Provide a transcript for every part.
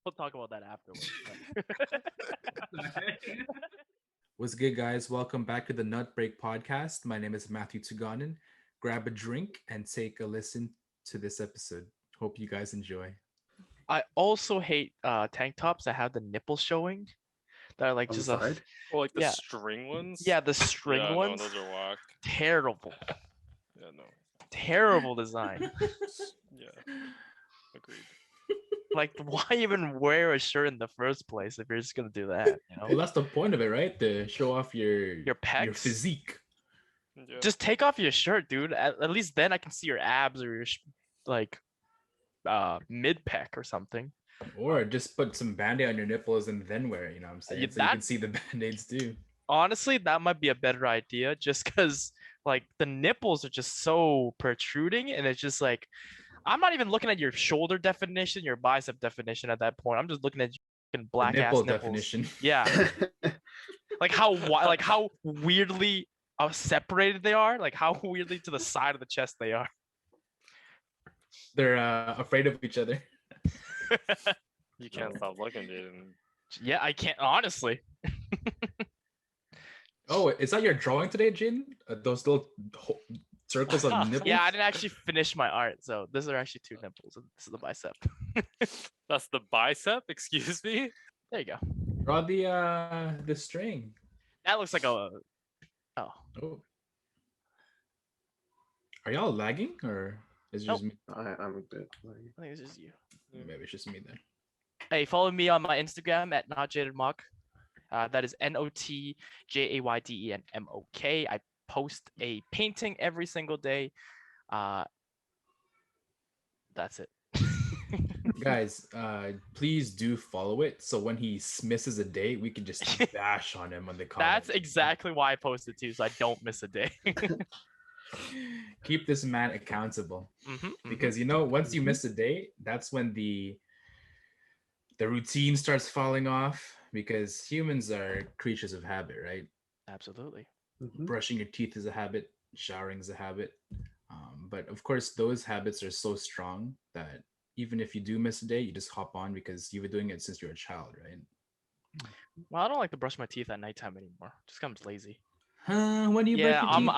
We'll talk about that afterwards. What's good, guys? Welcome back to the Nut Break podcast. My name is Matthew Tuganen. Grab a drink and take a listen to this episode. Hope you guys enjoy. I also hate tank tops that have the nipples showing. That are like On the just a side? Or like the yeah string ones. yeah the string Yeah, ones. no, those are whack. Terrible, Yeah, no. terrible design. Yeah, agreed. Like, why even wear a shirt in the first place if you're just gonna do that? You Well, know, that's the point of it, right? To show off your pecs. physique. Yeah. Just take off your shirt, dude. At least then I can see your abs or your like mid pec or something. Or just put some band-aid on your nipples and then wear it, you know what I'm saying? Yeah, So you can see the band-aids too. Honestly, that might be a better idea, just because like the nipples are just so protruding, and it's just like I'm not even looking at your shoulder definition, your bicep definition at that point. I'm just looking at your black ass nipple nipples. definition. Yeah, like how weirdly separated they are, like how weirdly to the side of the chest they are. They're afraid of each other. You can't stop looking, dude. Yeah, I can't honestly. Oh, is that your drawing today, Jin? Those little circles of nipples? Yeah, I didn't actually finish my art, so these are actually two nipples, and this is the bicep. That's the bicep. Excuse me. There you go. Draw the string. That looks like a. Oh. Oh. Are y'all lagging or is it just me? I'm a bit like... I think it's just you. Maybe it's just me then. Hey, follow me on my Instagram at notjadedmok. That is NOTJAYDENMOK. I post a painting every single day. That's it. Guys, please do follow it. So when he misses a day, we can just bash on him on the comments. That's exactly why I posted too, so I don't miss a day. Keep this man accountable. Because you know, once you miss a day, that's when the routine starts falling off, because humans are creatures of habit, right? Absolutely. Brushing your teeth is a habit, showering is a habit. But of course, those habits are so strong that even if you do miss a day, you just hop on because you've been doing it since you were a child, right? Well, I don't like to brush my teeth at nighttime anymore. Just comes lazy. When do you brush your teeth?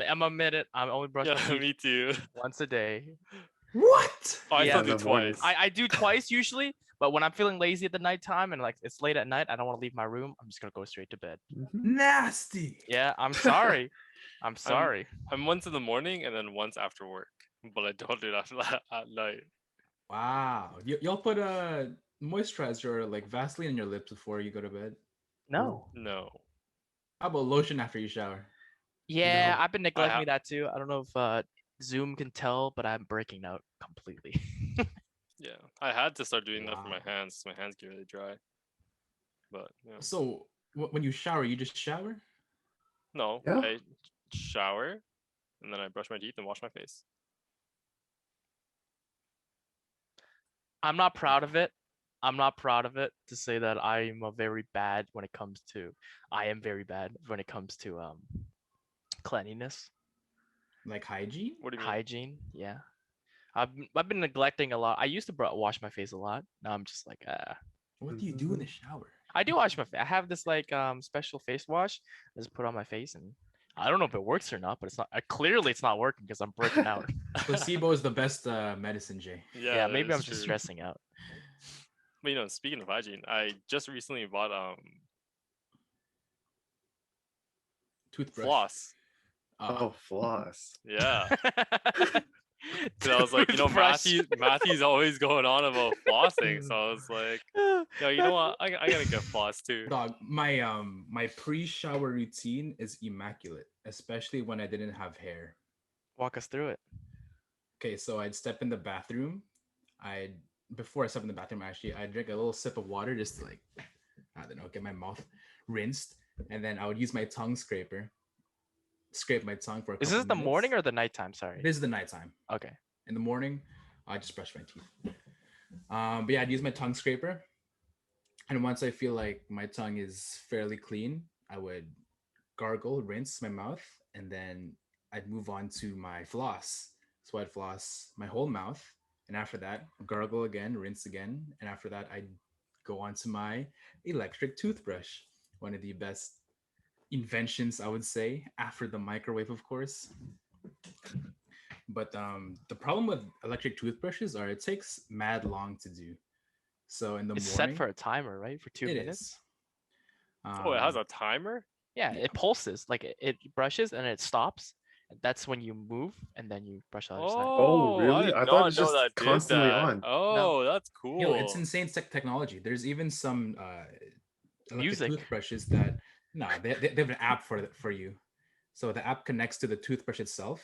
I'm admit I'm only brushing my teeth me too. once a day. What? I Yeah. still do twice. I do twice usually, but when I'm feeling lazy at the nighttime and like it's late at night, I don't want to leave my room. I'm just gonna go straight to bed. Nasty. Yeah, I'm sorry. I'm sorry. I'm once in the morning and then once after work, but I don't do that at night. Wow. Y'all put a moisturizer or like Vaseline on your lips before you go to bed? No. No. How about lotion after you shower? Yeah, No. I've been neglecting that too. I don't know if Zoom can tell, but I'm breaking out completely. Yeah, I had to start doing that for my Wow. hands. My hands get really dry. But yeah. So when you shower, you just shower? No, Yeah. I shower and then I brush my teeth and wash my face. I'm not proud of it. I'm not proud of it to say that I am very bad when it comes to. I am very bad when it comes to cleanliness, Like hygiene? What do you mean? hygiene. Yeah, I've been neglecting a lot. I used to wash my face a lot. Now I'm just like What do you do in the shower? I do wash my face. I have this like special face wash. I just put on my face, and I don't know if it works or not, but it's not. Clearly, it's not working because I'm breaking out. Placebo is the best medicine, Jay. Yeah, Yeah, that maybe is I'm just true. stressing out. But you know, speaking of hygiene, I just recently bought Toothbrush. floss. Oh, floss. Yeah. So I was like, you know, Toothbrush. Matthew's always going on about flossing. So I was like, yo, you know what? I gotta get floss too. Dog, my pre-shower routine is immaculate, especially when I didn't have hair. Walk us through it. Okay, so I'd step in the bathroom. Before I step in the bathroom, actually, I'd drink a little sip of water just to, like, I don't know, get my mouth rinsed, and then I would use my tongue scraper, scrape my tongue for a Is couple this the minutes. morning or the nighttime? Sorry. This is the nighttime. Okay. In the morning, I just brush my teeth. But yeah, I'd use my tongue scraper, and once I feel like my tongue is fairly clean, I would gargle, rinse my mouth, and then I'd move on to my floss. So I'd floss my whole mouth, and after that, gargle again, rinse again, and after that, I'd go on to my electric toothbrush. One of the best inventions, I would say, after the microwave, of course. But the problem with electric toothbrushes are it takes mad long to do. So in the It's set morning, for a timer, right? For two it minutes. is. Oh, it has Um, a timer? Yeah, yeah. it pulses. Like it brushes and it stops. That's when you move and then you brush the other side. Oh, Oh, I really? did I thought not it's know just that did constantly that. on. No, Oh, that's Yo, it's cool. insane technology. There's even some electric music. toothbrushes that no, they have an app for you. So the app connects to the toothbrush itself,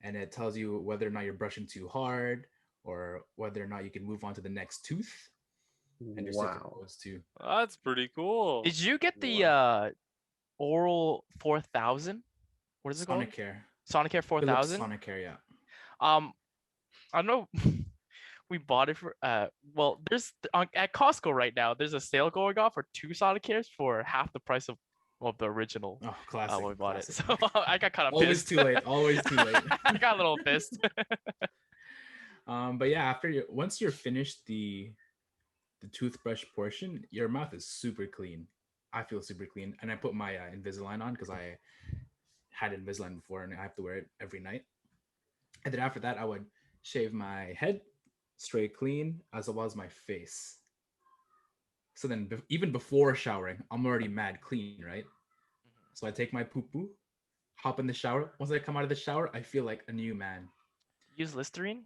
and it tells you whether or not you're brushing too hard or whether or not you can move on to the next tooth. And there's different Wow. modes too. That's pretty cool. Did you get the Wow. Oral 4000? What is it called? Sonicare, Sonicare Philips 4000? Sonicare, yeah. Um, I don't know. We bought it for well, at Costco right now. There's a sale going on for two Sonicares for half the price of the original. Oh, classic, When we bought it, classic. so I got kind of Always pissed. too late. Always too late. I got a little pissed. But yeah, once you're finished the toothbrush portion, your mouth is super clean. I feel super clean, and I put my Invisalign on because I had Invisalign before, and I have to wear it every night. And then after that, I would shave my head straight clean as well as my face. So then, even before showering, I'm already mad clean, right? So I take my poo poo, hop in the shower. Once I come out of the shower, I feel like a new man. Use Listerine.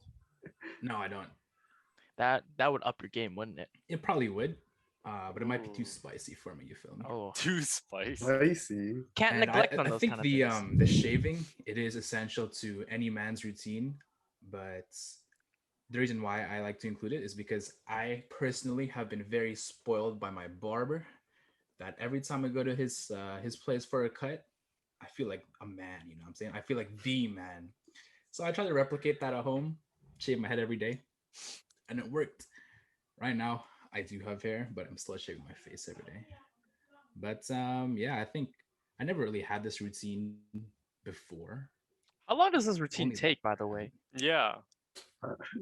No, I don't. That would up your game, wouldn't it? It probably would, but it might be too Ooh. spicy for me. You feel me? Oh, Too spicy. Spicy. can't And I, neglect on I those think kind of things. the shaving it is essential to any man's routine, but the reason why I like to include it is because I personally have been very spoiled by my barber. That every time I go to his place for a cut, I feel like a man. You know what I'm saying? I feel like the man. So I try to replicate that at home, shave my head every day, and it worked. Right now, I do have hair, but I'm still shaving my face every day. But yeah, I think I never really had this routine before. How long does this Only routine that take, by the time. way? Yeah.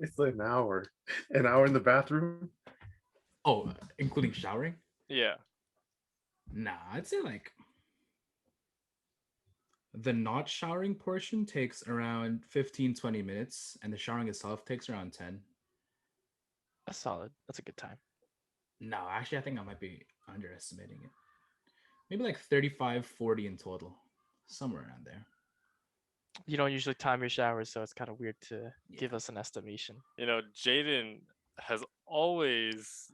It's like an hour in the bathroom. Oh, including showering? Yeah. Nah, I'd say like the not showering portion takes around 15-20 minutes, and the showering itself takes around 10. That's solid. That's a good time. No, actually, I think I might be underestimating it. Maybe like 35-40 in total, somewhere around there. You don't usually time your showers, so it's kind of weird to give Yeah. us an estimation. Jaden has always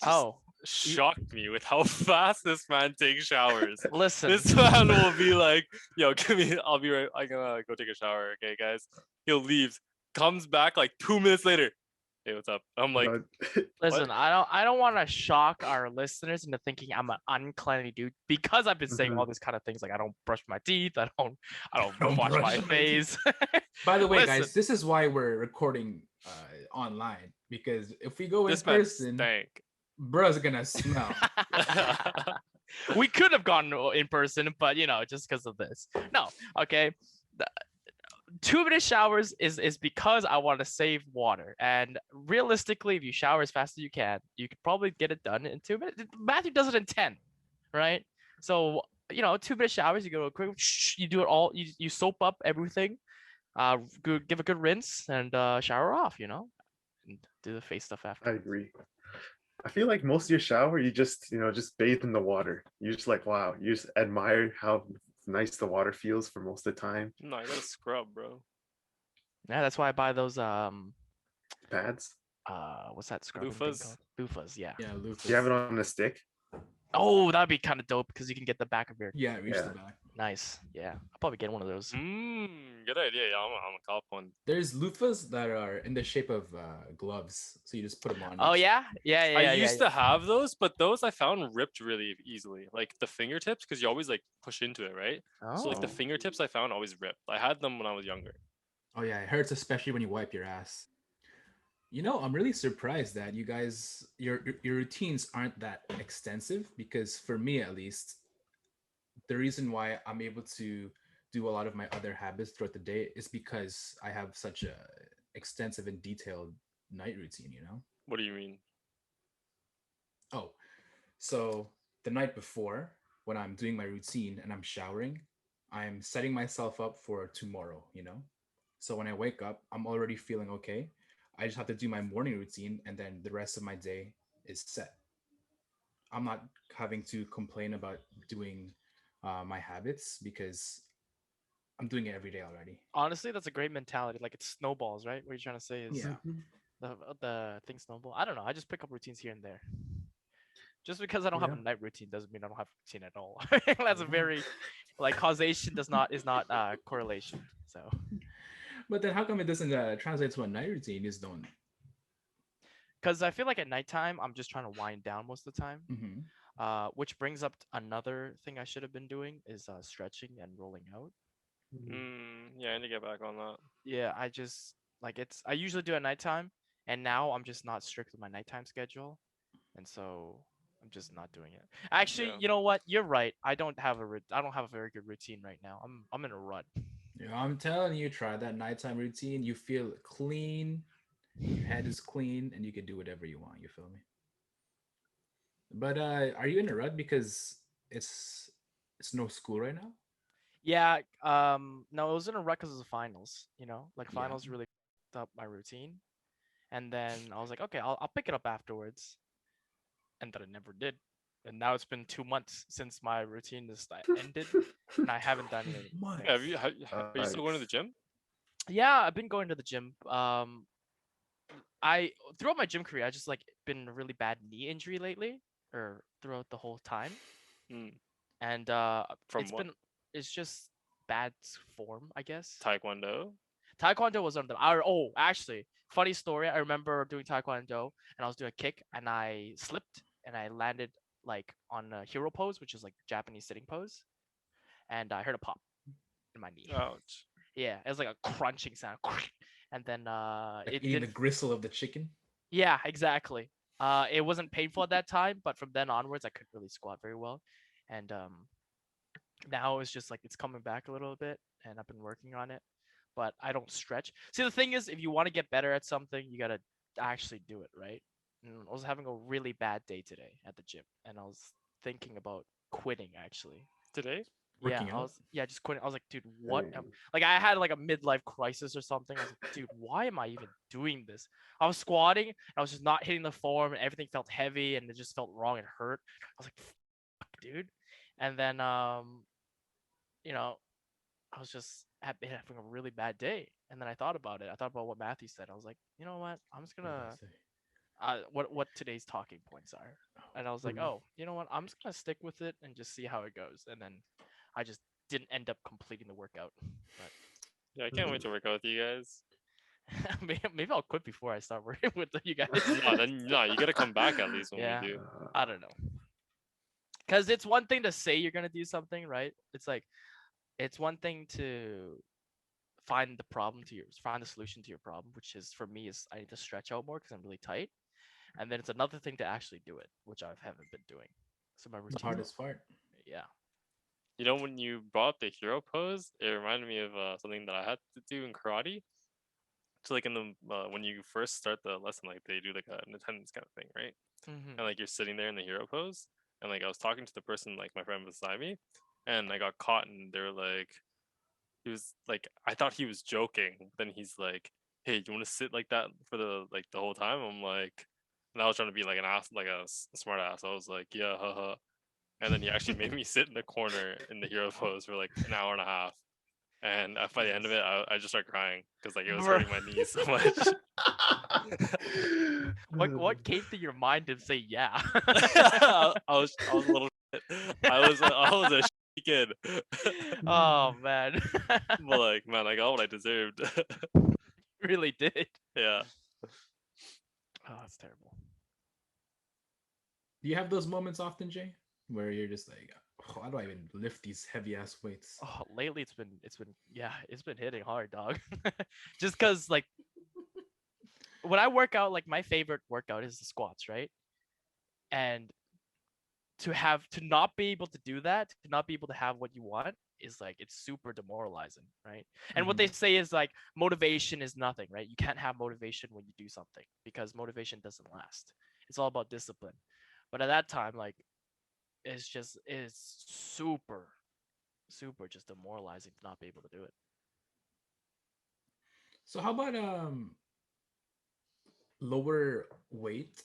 just Oh, shocked me with how fast this man takes showers. listen. This man will be like, yo, I'll be right, I'm gonna go take a shower, okay, guys? He'll leave, comes back like 2 minutes later. Hey, what's up? I'm like, No, Listen, I don't want to shock our listeners into thinking I'm an uncleanly dude because I've been saying all Mhm. these kind of things like I don't brush my teeth, I don't Don't wash my brush my teeth. face. By the way, Listen, guys, this is why we're recording online, because if we go in this man person, stank. bruh's gonna smell. we could have gone in person, but just because of this. No, okay. The 2 minute showers is because I want to save water. And realistically, if you shower as fast as you could probably get it done in 2 minutes. Matthew does it in 10, right? So 2 minute showers, you go quick, you do it all, you soap up everything, give a good rinse and shower off, and do the face stuff I after. agree. I feel like most of your shower, you just bathe in the water. You're just like, wow. You just admire how nice the water feels for most of the time. No, I gotta scrub, bro. Yeah, that's why I buy those Pads. what's that scrubbing thing Loofahs? called? Loofahs, yeah. Yeah, loofahs. Do you have it on a stick? Oh, that'd be kind of dope because you can get the back of your Yeah, reach Yeah. the back. nice. Yeah, I'll probably get one of those. Good idea. Yeah, I'm a cop one. There's loofahs that are in the shape of gloves, so you just put them on. Oh yeah, yeah, I yeah, used yeah. to have those, but those I found ripped really easily. Like the fingertips, because you always like push into it, right? So like the Oh, fingertips I found always ripped. I had them when I was younger. Oh yeah, it hurts especially when you wipe your ass. I'm really surprised that you guys your routines aren't that extensive, because for me at least, the reason why I'm able to do a lot of my other habits throughout the day is because I have such a extensive and detailed night routine. What do you mean? Oh, so the night before, when I'm doing my routine and I'm showering, I'm setting myself up for tomorrow, you know? So when I wake up, I'm already feeling okay. I just have to do my morning routine and then the rest of my day is set. I'm not having to complain about doing my habits because I'm doing it every day already. Honestly, that's a great mentality. Like it snowballs, right? What you're trying to say is Yeah. Mhm. the thing snowball. I don't know. I just pick up routines here and there. Just because I don't have a Yeah. night routine doesn't mean I don't have a routine at all. That's a Yeah. very like causation does not is not correlation. So But then how come it doesn't translate to a night routine? You just don't. because I feel like at nighttime I'm just trying to wind down most of the time. Mm-hmm. Which brings up another thing I should have been doing is stretching and rolling out. Mhm. Yeah, I need to get back on that. Yeah, I just like it's I usually do at nighttime, and now I'm just not strict with my nighttime schedule, and so I'm just not doing it. Actually, Yeah. you know what? You're right. I don't have a very good routine right now. I'm in a rut. Yeah, I'm telling you, try that nighttime routine. You feel clean, your head is clean, and you can do whatever you want. You feel me? But are you in a rut because it's it's no school right now? Yeah, no, it was in a rut because of the finals. Like Yeah. finals really fucked up my routine, and then I was like, okay, I'll pick it up afterwards, and then I never did. And now it's been 2 months since my routine is ended, and I haven't done anything. Yeah, Months. are you still going to the Yikes. gym? Yeah, I've been going to the gym. I throughout my gym career, I just like been a really bad knee injury lately, or throughout the whole time, Mm. and From what? it's just bad form, I guess. Taekwondo? Taekwondo was one of them. Actually, funny story. I remember doing Taekwondo, and I was doing a kick, and I slipped, and I landed like on a hero pose, which is like Japanese sitting pose, and I heard a pop in my knee. Ouch. Yeah, it was like a crunching sound, and then Like it eating the didn't. gristle of the chicken. Yeah, exactly. It wasn't painful at that time, but from then onwards, I couldn't really squat very well, and now it's just like it's coming back a little bit, and I've been working on it, but I don't stretch. See, the thing is, if you want to get better at something, you gotta actually do it, right? And I was having a really bad day today at the gym, and I was thinking about quitting actually. Today? Yeah, Working out. just quitting. I was like, dude, what? Dang. Like, I had like a midlife crisis or something. I was like, dude, why am I even doing this? I was squatting, and I was just not hitting the form, and everything felt heavy, and it just felt wrong and hurt. I was like, fuck, dude. And then, you know, I was just been having a really bad day, and then I thought about it. I thought about what Matthew said. I was like, you know what? I'm just What did I gonna say? what today's talking points are, and I was like, Mhm. oh, you know what? I'm just gonna stick with it and just see how it goes. And then I just didn't end up completing the workout, but Yeah, I can't wait to work out with you guys. maybe I'll quit before I start working with you guys. No, then no, you gotta come back at least when we Yeah, do. I don't know, because it's one thing to say you're gonna do something, right? It's one thing to find the solution to your problem, which is for me is I need to stretch out more because I'm really tight, and then it's another thing to actually do it, which I haven't been doing. So my The routine, hardest part. yeah. You know, when you brought up the hero pose, it reminded me of something that I had to do in karate. So like in the when you first start the lesson, like they do like an attendance kind of thing, right? Hmm. And like you're sitting there in the hero pose, and like I was talking to the person, like my friend beside me, and I got caught, and they were like, he was like, I thought he was joking. Then he's like, "Hey, you want to sit like that for the whole time?" I'm like, and I was trying to be like an ass, like a smart ass. I was like, "Yeah, haha." And then he actually made me sit in the corner in the hero pose for like an hour and a half. And by the end of Jesus. it, I just started crying because like it was Bro. hurting my knees so much. What came to your mind to say yeah? I was a little shit. I was a shitty kid. Oh man. But like man, I got what I deserved. Really did. Yeah. Oh, that's terrible. Do you have those moments often, Jay, where you're just like, oh, how do I even lift these heavy ass weights? Oh, lately it's been yeah, it's been hitting hard, dog. Just cuz like when I work out, like my favorite workout is the squats, right? And to not be able to do that, to not be able to have what you want is like it's super demoralizing, right? And what Mm-hmm. they say is like motivation is nothing, right? You can't have motivation when you do something because motivation doesn't last. It's all about discipline. But at that time, like, it's super just demoralizing to not be able to do it. So how about lower weight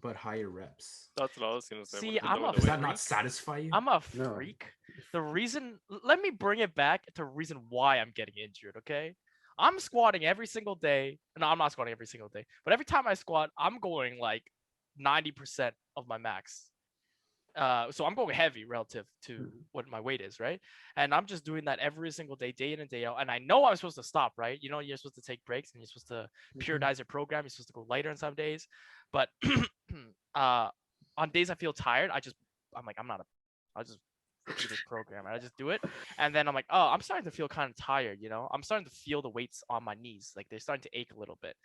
but higher reps? That's what I was gonna say. What See, if we I'm lower a the Does weight? that not freak. satisfy you? I'm a No. freak. The reason, let me bring it back to the reason why I'm getting injured, okay? I'm squatting every single day. No, I'm not squatting every single day, but every time I squat, I'm going like 90% of my max. So I'm going heavy relative to Mhm. what my weight is, right? And I'm just doing that every single day in and day out. And I know I'm supposed to stop, right? You know, you're supposed to take breaks and you're supposed to periodize your program. You're supposed to go lighter on some days, but on days I feel tired, I'm like, I'll just do this program, and I just do it. And then I'm like, oh, I'm starting to feel kind of tired, you know? I'm starting to feel the weights on my knees, like they're starting to ache a little bit.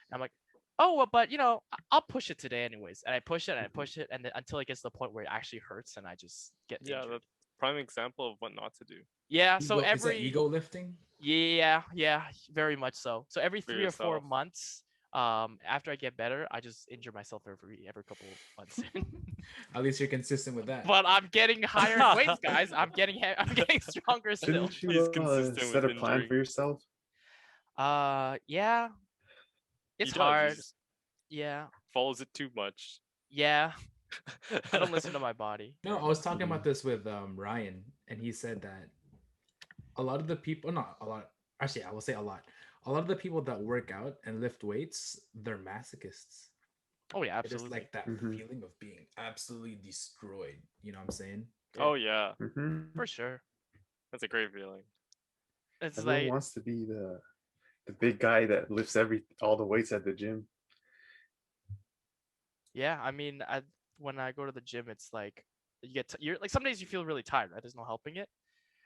And I'm like, oh well, but you know, I'll push it today anyways. And I push it and I push it, and then until it gets to the point where it actually hurts, and I just get Yeah, injured. that's prime example of what not to do Yeah. So Is that ego lifting? yeah, very much so. So every for 3 or 4 yourself. months, after I get better, I just injure myself every couple of months. At least you're consistent with that. But I'm getting higher in weights, guys. I'm getting stronger still. Shouldn't He's you consistent set with a plan injuring. for yourself? Yeah, He it's does. He hard. just Yeah, follows it too much. yeah. I don't listen to my body. No, I was talking about this with Ryan, and he said that a lot of the people, not a lot, actually, I will say a lot. A lot of the people that work out and lift weights, they're masochists. Oh yeah, They just absolutely. like that Mhm. feeling of being absolutely destroyed. You know what I'm saying? Oh yeah, Hmm. For sure. that's a great feeling. It's Everyone like, wants to be the big guy that lifts all the weights at the gym. yeah. I mean, when I go to the gym, it's like you're like some days you feel really tired, right? There's no helping it.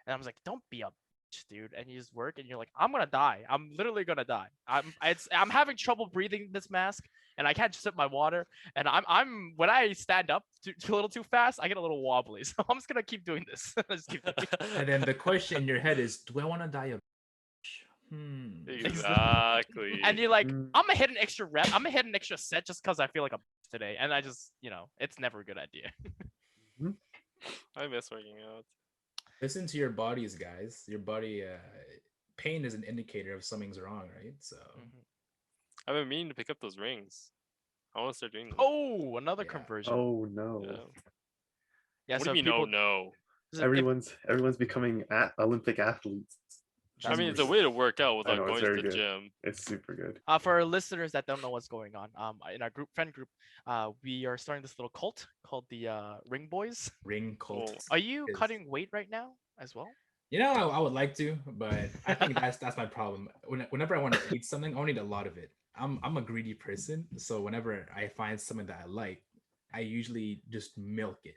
And I was like, don't be a bitch, dude. And you just work, and you're like, I'm gonna die. I'm literally gonna die. I'm having trouble breathing in this mask, and I can't sip my water. And I'm when I stand up a little too fast, I get a little wobbly. So I'm just gonna keep doing this. Just keep doing it. And then the question in your head is, do I want to die a bitch? Exactly. And you're like, Mm. I'm gonna hit an extra rep. I'm gonna hit an extra set just because I feel like a bitch today. And I just, it's never a good idea. I miss working out. Listen to your bodies, guys. Your body, pain is an indicator of something's wrong, right? So Mhm. I've been meaning to pick up those rings. I want to start doing them. Oh, another Yeah. conversion. Oh no! Yeah. Yeah. What So do you if mean? Oh people, no. so Everyone's becoming Olympic athletes. I that's mean, it's a great. way to work out I without know it's going to very the good. gym. It's super good. For our listeners that don't know what's going on, in our friend group, we are starting this little cult called the Ring Boys. ring cult. Cool. Are you is- cutting weight right now as well? You know, I would like to, but I think that's my problem. Whenever I want to eat something, I need a lot of it. I'm a greedy person, so whenever I find something that I like, I usually just milk it.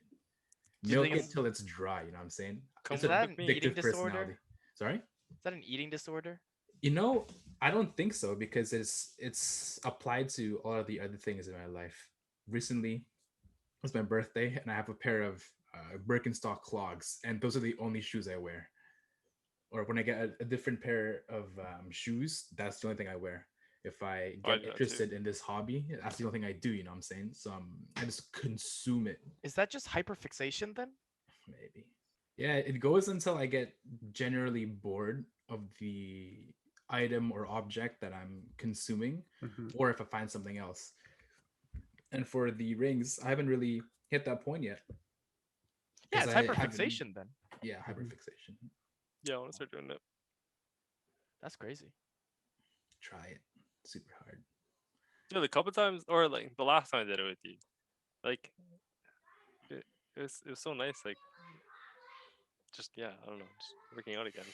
Do you Milk think it it's till it's dry. You know what I'm saying? Come It's is an that work an with me. eating addictive disorder? personality. Sorry? Is that an eating disorder? You know, I don't think so because it's applied to all of the other things in my life. Recently, it's my birthday, and I have a pair of Birkenstock clogs, and those are the only shoes I wear. Or when I get a different pair of shoes, that's the only thing I wear. If I Oh, I get do that too. interested in this hobby, that's the only thing I do. You know what I'm saying? So I just consume it. Is that just hyperfixation then? Maybe. Yeah, it goes until I get generally bored of the item or object that I'm consuming, Mhm. or if I find something else. And for the rings, I haven't really hit that point yet. Yeah, 'Cause it's I haven't- hyperfixation then. Yeah, hyperfixation. Yeah, I want to start doing it. That's crazy. Try it. Super hard. Yeah, the couple times, or like the last time I did it with you, like it was so nice. Like, just yeah, I don't know, just working out again.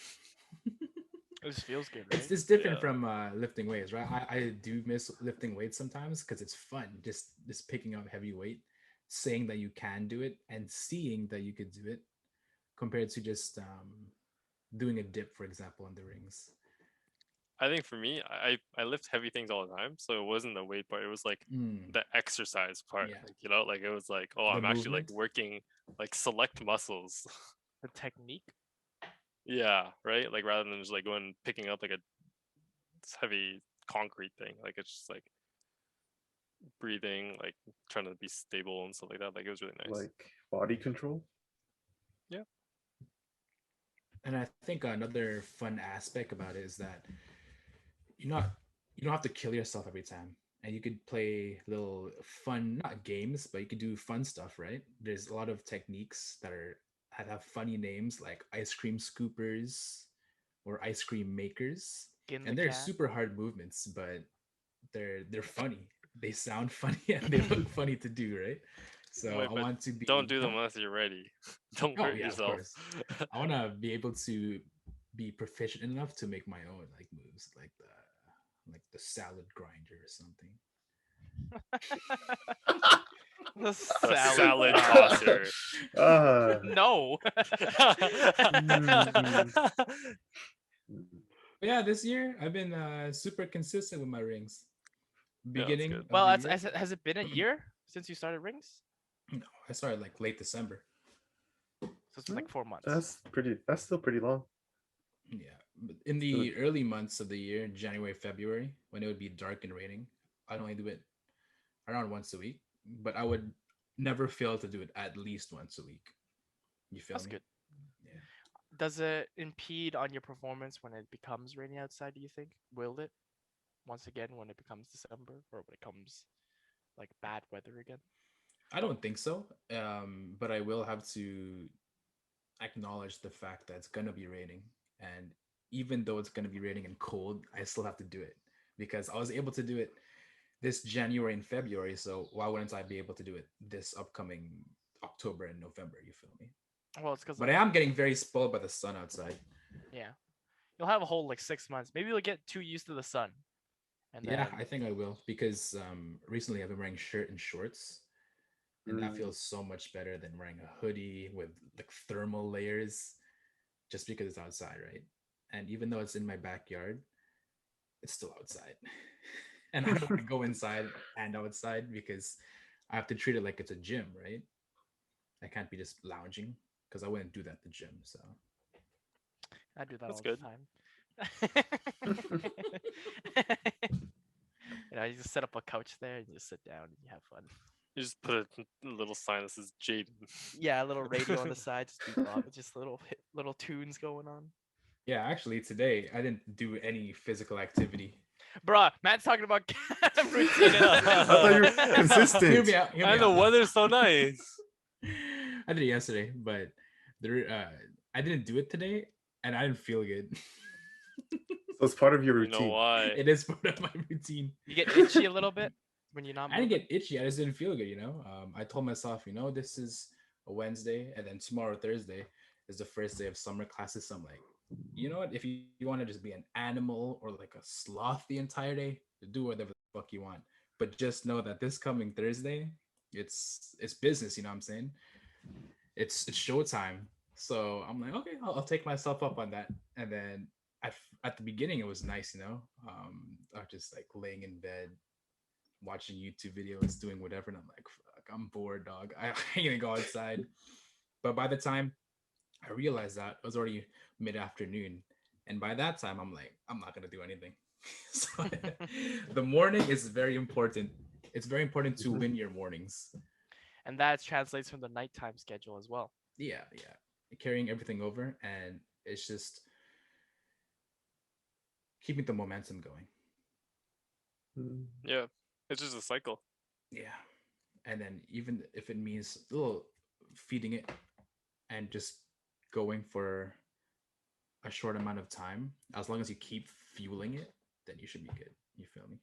It just feels good, right? It's different Yeah. from lifting weights, right? I do miss lifting weights sometimes because it's fun. Just picking up heavy weight, saying that you can do it, and seeing that you could do it, compared to just doing a dip, for example, in the rings. I think for me, I lift heavy things all the time, so it wasn't the weight part. It was like Mm, the exercise part. Yeah. Like like it was like, oh, The I'm actually like movement? working like select muscles. The technique. Yeah, right. Like rather than just like going picking up like a heavy concrete thing. Like it's just like breathing, like trying to be stable and stuff like that. Like it was really nice. Like body control. Yeah. And I think another fun aspect about it is that you're not you don't have to kill yourself every time. And you could play little fun, not games, but you could do fun stuff, right? There's a lot of techniques that have funny names like ice cream scoopers or ice cream makers. Skin the And they're cat. super hard movements, but they're funny. They sound funny and they look funny to do, right? So Wait, I but want to be don't do them unless you're ready. Don't Oh hurt yeah, of yourself. course. I want to be able to be proficient enough to make my own like moves, like the salad grinder or something. The The salad. salad guy. tosser. Ah, No. mm, But yeah, this year I've been super consistent with my rings. Yeah, that's Beginning good. of Well, the that's, year, has it been a year since you started rings? no, I started like late December. So it's been like 4 months. that's still pretty long. Yeah, but in Still, the early months of the year, January, February, when it would be dark and raining, I'd only do it around once a week, but I would never fail to do it at least once a week. You feel That's me? good. Yeah. Does it impede on your performance when it becomes rainy outside, do you think? Will it? Once again, when it becomes December or when it comes like bad weather again? I don't think so. But I will have to acknowledge the fact that it's gonna be raining, and even though it's gonna be raining and cold, I still have to do it because I was able to do it this January and February. So why wouldn't I be able to do it this upcoming October and November? You feel me? Well, it's because But I am getting very spoiled by the sun outside. yeah, you'll have a whole like 6 months. Maybe you'll get too used to the sun, and Yeah, then I think I will because recently I've been wearing shirt and shorts, and that mm, feels so much better than wearing a hoodie with like thermal layers just because it's outside, right? And even though it's in my backyard, it's still outside. And I don't want to go inside and outside because I have to treat it like it's a gym, right? I can't be just lounging because I wouldn't do that at the gym. So I do that That's all good. the time. You just set up a couch there and you just sit down and you have fun. You just put a little sign that says Jaden. Yeah, a little radio on the side, just beatbox, just little tunes going on. yeah, actually today I didn't do any physical activity. Bruh, Matt's talking about routine. I thought you were consistent. Hear me out. Hear me And the out. weather's so nice. I did it yesterday, but I didn't do it today, and I didn't feel good. So it's part of your You know routine. why? It is part of my routine. You get itchy a little bit when you're not I didn't moving. get itchy. I just didn't feel good. I told myself, this is a Wednesday, and then tomorrow, Thursday, is the first day of summer classes. So I'm like, you know what? If you want to just be an animal or like a sloth the entire day, do whatever the fuck you want. But just know that this coming Thursday, it's business. You know what I'm saying? It's showtime. So I'm like, okay, I'll take myself up on that. And then at the beginning, it was nice. I was just like laying in bed, watching YouTube videos, doing whatever, and I'm like, fuck, I'm bored, dog. I ain't gonna go outside. But by the time I realized that, it was already mid-afternoon, and by that time, I'm like, I'm not gonna do anything. So the morning is very important. It's very important to Mhm. win your mornings. And that translates from the nighttime schedule as well. Yeah, carrying everything over, and it's just keeping the momentum going. Mm. Yeah, it's just a cycle. Yeah, and then even if it means a little feeding it and just going for a short amount of time, as long as you keep fueling it, then you should be good. You feel me?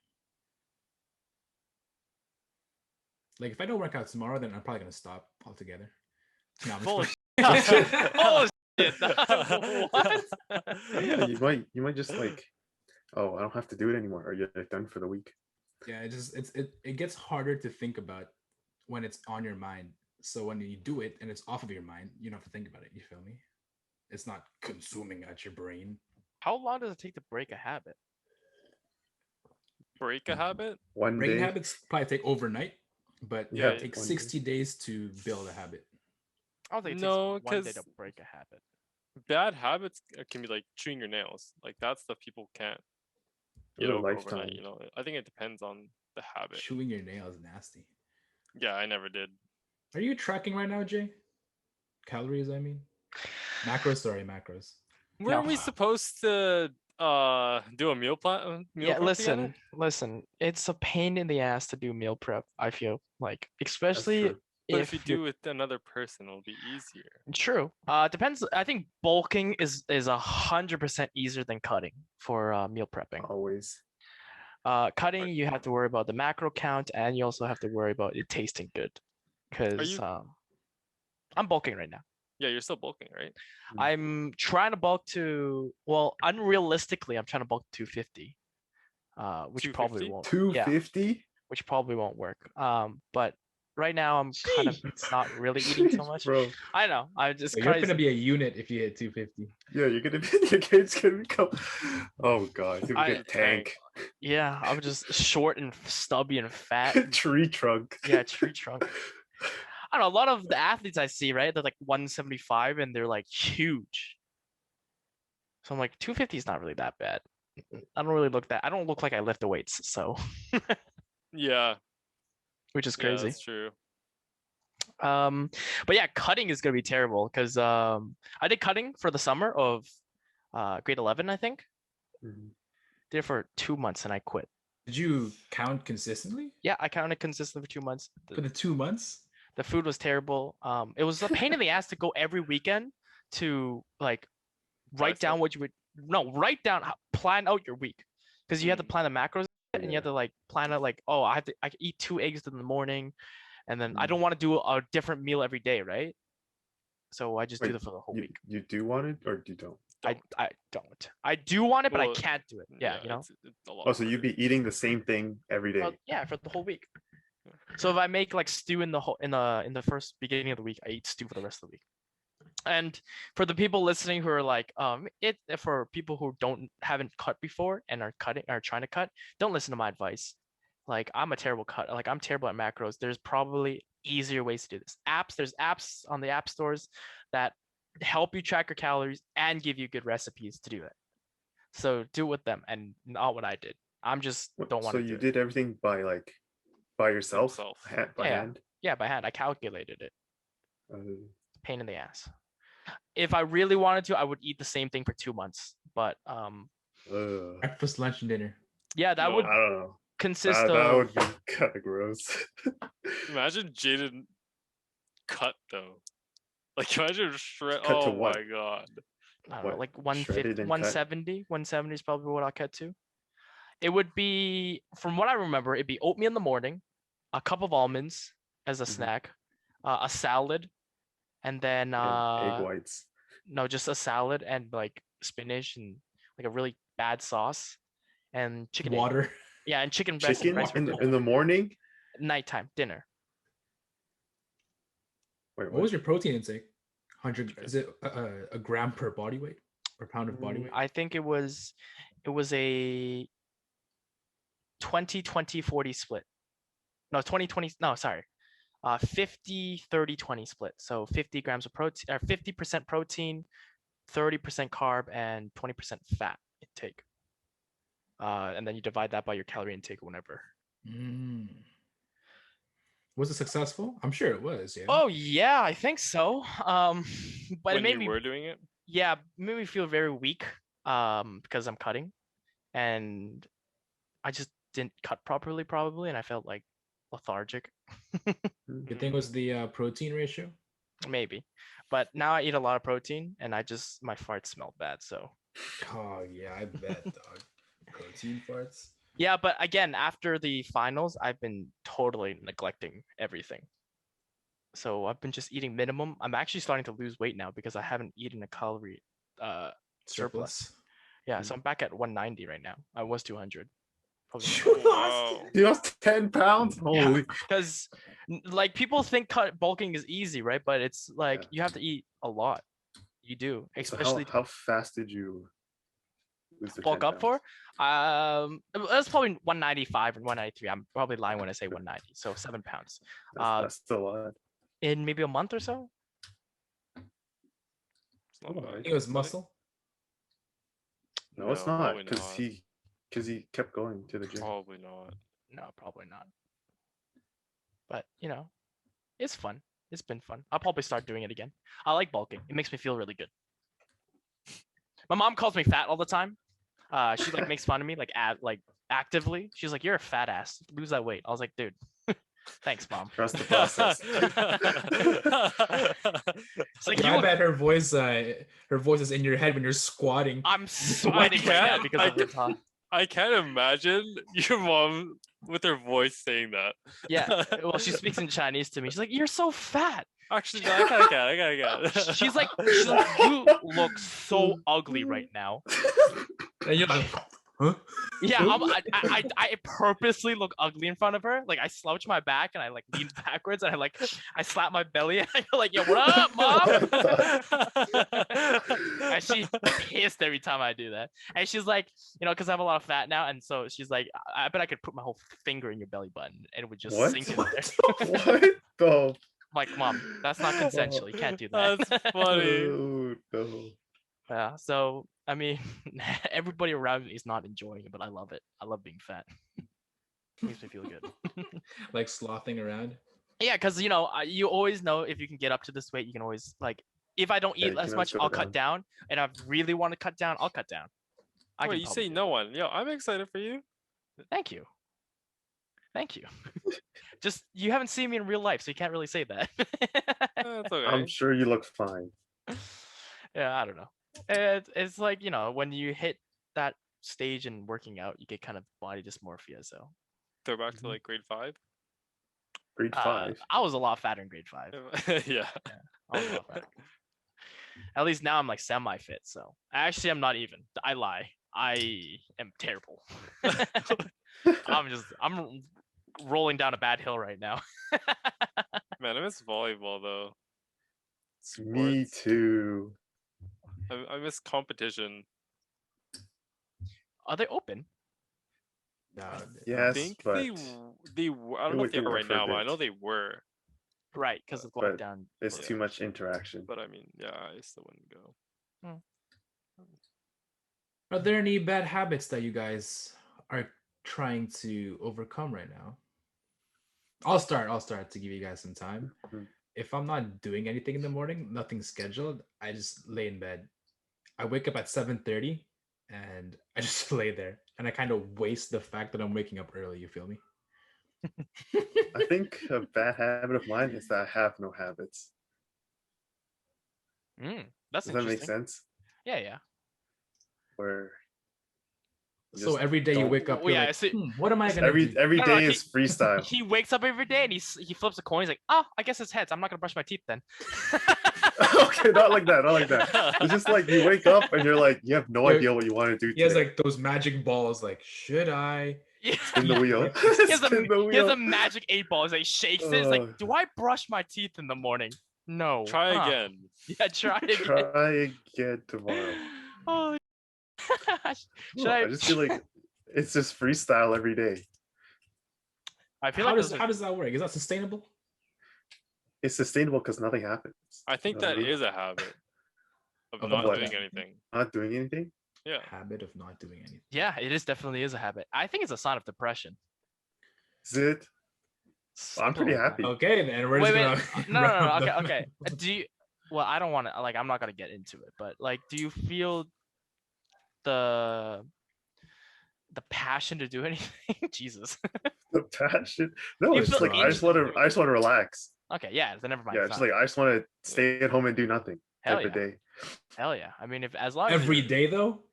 Like if I don't work out tomorrow, then I'm probably gonna stop altogether. No, I'm just Bullshit. playing. Bullshit. What? Yeah, you might just like, oh, I don't have to do it anymore, or you're done for the week. Yeah, it gets harder to think about when it's on your mind. So when you do it and it's off of your mind, you don't have to think about it. You feel me? It's not consuming at your brain. How long does it take to break a habit? Break a habit? One Breaking day, habits probably take overnight, but yeah, it takes one day. 60 days to build a habit. I don't think it No, takes 1 day to 'cause- break a habit. Bad habits can be like chewing your nails. Like that stuff people can't get Those are over lifetime. overnight. I think it depends on the habit. Chewing your nails nasty. Yeah, I never did. Are you tracking right now, Jay? Calories, I mean. Macros, sorry, macros. Weren't No. we supposed to do a meal plan? Yeah, Prep together? listen. It's a pain in the ass to do meal prep. I feel like, That's especially true. But if you you're do with another person, it'll be easier. true. Depends. I think bulking is 100% easier than cutting for meal prepping. Always. Cutting, you have to worry about the macro count, and you also have to worry about it tasting good. Because you- I'm bulking right now. Yeah, you're still bulking, right? I'm trying to bulk to, well, unrealistically, I'm trying to bulk to 250, which probably 250? won't. Yeah, 250? which probably won't work. But right now I'm kind of not really eating so Jeez, much. bro. I know. I just So you're kind gonna of, be a unit if you hit 250. Yeah, you're gonna be your kid's gonna become. Oh god, you're gonna I- be a tank. yeah, I'm just short and stubby and fat. Tree trunk. Yeah, tree trunk. I don't know. A lot of the athletes I see, right? They're like 175 and they're like huge. So I'm like, 250 is not really that bad. I don't look like I lift the weights, so Yeah, which is yeah, crazy. that's true. But yeah, cutting is gonna be terrible because I did cutting for the summer of grade 11, I think. Mhm. Did it for 2 months and I quit. Did you count consistently Yeah, I counted consistently for 2 months. for the 2 months? The food was terrible. It was a pain in the ass to go every weekend to like write down stuff? what you would write down plan out your week because you have to Mm. plan the macros and you have Yeah. to like plan out like, oh, I can eat 2 eggs in the morning, and then I Mm. don't want to do a different meal every day, right? So I just do Wait, that for the whole You, week. you do want it or you don't? I don't. I do want it, but I Well, can't do it. Yeah, you know. it's a lot Oh, so you'd harder. be eating the same thing every day. Well, yeah, for the whole week. So if I make like stew in the first beginning of the week, I eat stew for the rest of the week. And for the people listening who are like, for people who haven't cut before and are trying to cut, don't listen to my advice. Like I'm a terrible cut. Like I'm terrible at macros. There's probably easier ways to do this. There's apps on the app stores that help you track your calories and give you good recipes to do it. So do it with them and not what I did. I'm just don't want So to do you it. did everything by yourself, Himself. by Yeah. hand. Yeah, by hand. I calculated it. Uh, Pain in the ass. If I really wanted to, I would eat the same thing for 2 months. But Breakfast, lunch, and dinner. yeah, that No. would I don't know. consist That of would be kind of gross. Imagine Jaden cut though. Like imagine shred. Cut to Oh what? my god. I don't know, What, like shredded 150, and cut? 170. 170 is probably what I'll cut to. It would be, from what I remember, it'd be oatmeal in the morning, a cup of almonds as a Mhm. snack, a salad, and then And egg whites. no, just a salad and like spinach and like a really bad sauce and chicken egg. Water. Yeah, and chicken breast and Chicken rice for in dinner. the morning. Nighttime dinner. Wait, What was your protein intake? 100. Is it a gram per body weight? Per pound of body weight? I think it was a 20-20-40 split. No, 20-20. No, sorry. 50-30-20 split. So 50 grams of protein, or 50% protein, 30% carb, and 20% fat intake. And then you divide that by your calorie intake whenever. Mm. Was it successful? I'm sure it was. Yeah. Oh yeah, I think so. But it When made you me, were doing it? yeah, made me feel very weak. Because I'm cutting, and I just didn't cut properly, probably, and I felt like lethargic. Good thing was the protein ratio. Maybe. But now I eat a lot of protein, and my farts smell bad. So Oh yeah, I bet, dog. Protein farts. yeah, but again, after the finals, I've been totally neglecting everything. So I've been just eating minimum. I'm actually starting to lose weight now because I haven't eaten a calorie surplus. Yeah, so I'm back at 190 right now. I was 200. Probably Wow. You lost 10 pounds. Holy. because like people think bulking is easy, right? But it's like Yeah. you have to eat a lot. You do, So especially how fast did you lose the bulk 10 up for. pounds? That's probably 195 and 193. I'm probably lying when I say 190. So 7 pounds. That's still a lot. In maybe a month or so. It's not Oh, bad. I I think it was muscle. No, it's No, not probably because not. he kept going to the gym. Probably not. No, probably not. But it's fun. It's been fun. I'll probably start doing it again. I like bulking. It makes me feel really good. My mom calls me fat all the time. She like makes fun of me like actively. She's like, "You're a fat ass. Lose that weight." I was like, "Dude, thanks, mom." Trust the process. It's like I bet her voice is in your head when you're squatting. I'm sweating right now because of the talk. I can't imagine your mom with her voice saying that. Yeah. Well, she speaks in Chinese to me. She's like, "You're so fat." Actually, no, I gotta get it. She's like, "You look so ugly right now." And you're like, huh? Yeah, I purposely look ugly in front of her. Like I slouch my back and I like lean backwards and I slap my belly and I'm like, "Yo, what up, mom?" And she's pissed every time I do that. And she's like, because I have a lot of fat now, and so she's like, I bet I could put my whole finger in your belly button and it would just What? sink in What? there. What the? I'm like, "Mom, that's not consensual. You can't do that." That's funny. Oh, no. Yeah. So I mean, everybody around me is not enjoying it, but I love it. I love being fat. Makes me feel good. Like slothing around. Yeah, because you always know if you can get up to this weight, you can always like if I don't Yeah, eat you as can much, always go I'll cut down. And I really want to cut down, I'll cut down. I Wait, can you probably say do no one? Yo, I'm excited for you. it. Thank you. Thank you. Just you haven't seen me in real life, so you can't really say that. That's okay. I'm sure you look fine. Yeah, I don't know. It's like when you hit that stage in working out, you get kind of body dysmorphia. So Throw back to like grade 5. Grade 5. I was a lot fatter in grade 5. Yeah. I was a lot fatter. At least now I'm like semi-fit. So actually, I'm not even. I lie. I am terrible. I'm rolling down a bad hill right now. Man, I miss volleyball though. Me Sports. too. I miss competition. Are they open? No, I Yes, think but they were. I don't know if they they are were right for a now, but I bit. know they were. Right, because it's But lockdown. it's Yeah. too much interaction. But I mean, yeah, I still wouldn't go. Are there any bad habits that you guys are trying to overcome right now? I'll start to give you guys some time. Mhm. If I'm not doing anything in the morning, nothing scheduled, I just lay in bed. I wake up at 7:30 and I just lay there and I kind of waste the fact that I'm waking up early, you feel me? I think a bad habit of mine is that I have no habits. That's Does that make interesting. sense? Yeah. Where So just every day you don't- wake up, Well, you're yeah, like, see- what am I gonna every do? every No, day no, is freestyle. He wakes up every day and he flips a coin. He's like, "Oh, I guess it's heads. I'm not gonna brush my teeth then." Okay, not like that. Not like that. It's just like you wake up and you're like, you have no You're- idea what you want to do. He has today. like those magic balls, like, should I? Yeah. Spin the wheel. He has, Spin the he has wheel. a magic 8 ball. So he shakes it. It's like, Ugh. "Do I brush my teeth in the morning?" No. Try Huh. again. Yeah, try again. Try again tomorrow. Oh, should I just feel like it's just freestyle every day. I feel How like does those are- how does that work? Is that sustainable? It's sustainable because nothing happens. I think You know what that I mean? is a habit of Of not what? doing anything. Not doing anything. Yeah. Habit of not doing anything. Yeah, it is definitely is a habit. I think it's a sign of depression. Is it? I'm pretty Something like happy. that. Okay, then we're Wait, just wait. gonna No. wrap Okay, up. okay. Do you? Well, I don't want to. Like, I'm not gonna get into it. But like, do you feel the passion to do anything? Jesus. The passion. No, You it's just feel like I just want to relax. Okay, yeah. Then never mind. Yeah, it's just not. like I just want to stay at home and do nothing Hell type of yeah. day, Hell yeah. I mean, if as long as Every you're- day though.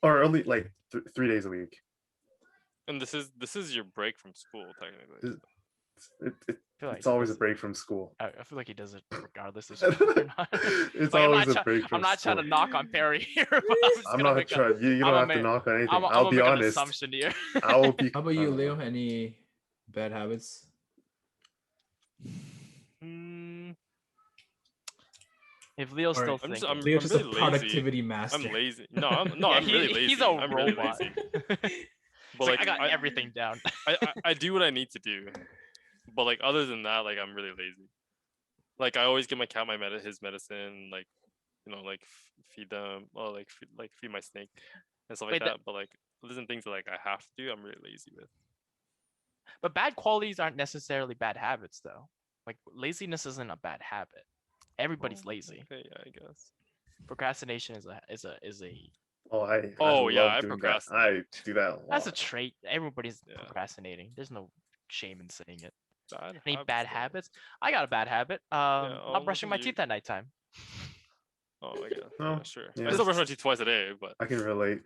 or only like 3 days a week. And this is your break from school, technically. It, I feel like it's always a this- break from school. I feel like he does it regardless of school or not. It's Like, always a break from I'm not school. trying to knock on Perry here, but I'm just I'm gonna not make a, trying. You I'm don't gonna have to make- knock on anything. I'm I'll gonna be make an honest. assumption here. I will be. How about you, Leo? Any bad habits? Hmm. If Leo's Or- still I'm just thinking, I'm, Leo's I'm just really a lazy. productivity master. I'm lazy. No, I'm Yeah, really lazy. he's a I'm really robot. lazy. It's But like, like I got everything down. I do what I need to do. But like other than that, like I'm really lazy. Like I always give my cat his medicine, like like feed them, or like feed my snake and stuff like Wait, that. But like other than things that like I have to do, I'm really lazy with. But bad qualities aren't necessarily bad habits, though. Like laziness isn't a bad habit. Everybody's lazy. Okay, yeah, I guess. Procrastination is a Oh, I Oh, yeah, love I doing that. I do that a that's a lot. trait. Everybody's Yeah. procrastinating. There's no shame in saying it. Bad Any habits, bad though. habits? I got a bad habit. oh, Not brushing my listen to you. teeth at nighttime. Oh my god. No, Yeah, sure. yeah. I still brush my teeth twice a day, but I can relate.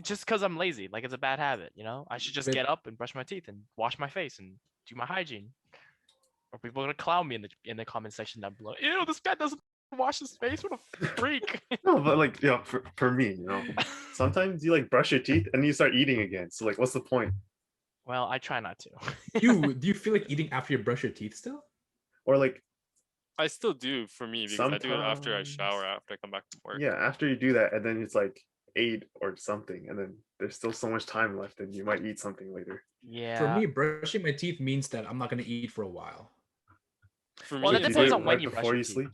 Just because I'm lazy. Like it's a bad habit, you know? I should just But- get up and brush my teeth and wash my face and do my hygiene. Or people are gonna clown me in the comment section down below. Ew, this guy doesn't wash his face. What a freak. No, but like, for me, sometimes you like brush your teeth and you start eating again. So like, what's the point? Well, I try not to. Do you feel like eating after you brush your teeth still? Or like, I still do for me because I do it after I Sometimes. shower after I come back from work. yeah, after you do that, and then it's like 8 or something, and then there's still so much time left, and you might eat something later. Yeah. For me, brushing my teeth means that I'm not gonna eat for a while. For me, Well, that it's depends do on it when right you brush before your you teeth. sleep.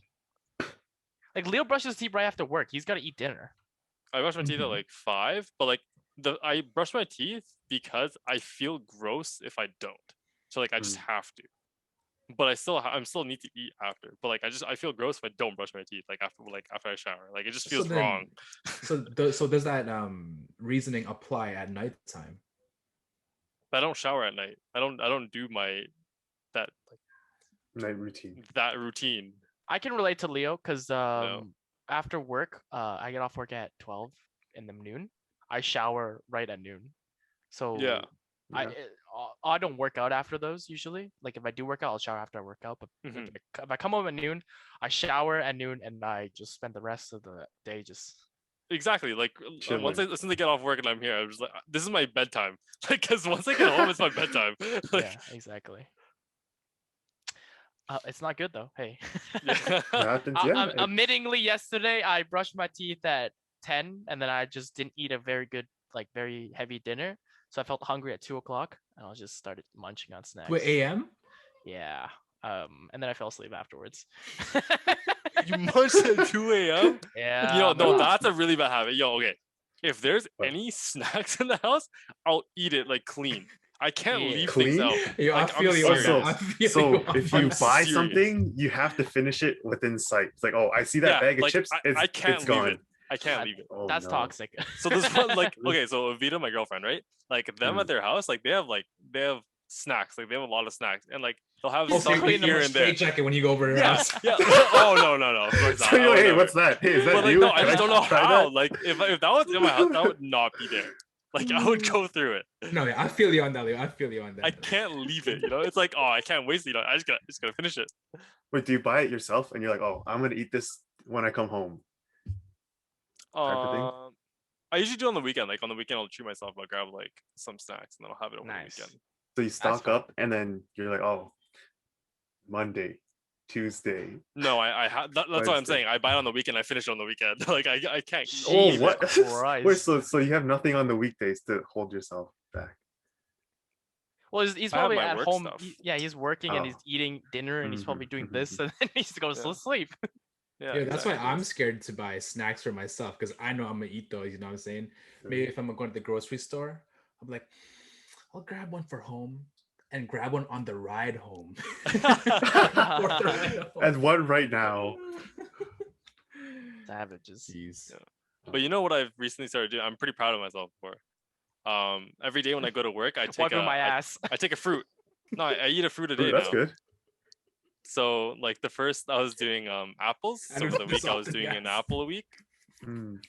Like Leo brushes his teeth right after work. He's gotta eat dinner. I brush my teeth at Mhm. like 5, but like I brush my teeth because I feel gross if I don't. So like I just have to. But I'm still need to eat after. But like I feel gross if I don't brush my teeth after I shower. Like it just feels wrong. So does that reasoning apply at nighttime? But I don't shower at night. I don't do that Night routine. that routine. I can relate to Leo because No. after work, I get off work at 12 in the noon. I shower right at noon. So Yeah. Yeah. I don't work out after those usually. Like if I do work out, I'll shower after I work out. But Mhm. if I come home at noon, I shower at noon and I just spend the rest of the day just. Exactly. Like once Chilling. as soon as I get off work and I'm here, I'm just like, this is my bedtime. Like, because once I get home, it's my bedtime. Like, Yeah, exactly. It's not good though. Hey. yeah. It happens. Yeah. Admittingly, yesterday I brushed my teeth at 10, and then I just didn't eat a very good, like very heavy dinner. So I felt hungry at 2 o'clock, and I just started munching on snacks. 2 a.m. Yeah. And then I fell asleep afterwards. You munched at 2 a.m. Yeah. You know, my no, mom- that's a really bad habit. Yo, okay. If there's What? any snacks in the house, I'll eat it like clean. I can't Yeah. leave things Clean? out. Yo, Like, I feel I'm you on serious. that. I feel So you on if that. you I'm buy serious. something, you have to finish it within sight. It's like, oh, I see that Yeah, bag of like, chips. I can't it's leave gone. it. I can't leave it. Oh, That's no. toxic. So this one, like, okay, so Vita, my girlfriend, right? Like them Mm. at their house, like they have snacks. Like they have a lot of snacks, and like they'll have Oh, so stuff you eat here a and there. straight jacket when you go over to her Yeah, house. yeah. Oh no, of course not. So I you're would like, hey, never. what's that? Hey, is that But like, you? no, I Can just don't know try how. that? Like, if that was in my house, that would not be there. Like, I would go through it. No, yeah, I feel you on that, Leo. I feel you on that. I can't leave it. You know, it's like, oh, I can't waste it. You know, I just gotta finish it. Wait, do you buy it yourself and you're like, oh, I'm gonna eat this when I come home? Type of thing? I usually do on the weekend. Like on the weekend, I'll treat myself. I'll grab like some snacks, and then I'll have it over Nice. the weekend. So you stock fine. up and then you're like, oh, Monday, Tuesday. No, that's what I'm Wednesday. saying. I buy it on the weekend. I finish it on the weekend. Like I can't. Oh, Jesus what? Christ. Wait, so you have nothing on the weekdays to hold yourself back? Well, he's I have probably my at work home. stuff. Yeah, he's working and he's Oh. eating dinner, and he's probably Mhm, doing mhm, this, and then he's going to Yeah. sleep. Yeah, Yeah, that's why exactly. I'm scared to buy snacks for myself because I know I'm gonna eat those. You know what I'm saying? Maybe if I'm going to the grocery store, I'm like, I'll grab one for home and grab one on the ride home. For the ride home. And one right now. Savages. Jeez. Yeah. But you know what I've recently started doing? I'm pretty proud of myself for. Every day when I go to work, I take Wiping my ass. I take a fruit. No, I eat a fruit a day Ooh, that's now. good. So like the first I was doing apples. I So know for the this week I was often, doing an yes. apple a week. Mm.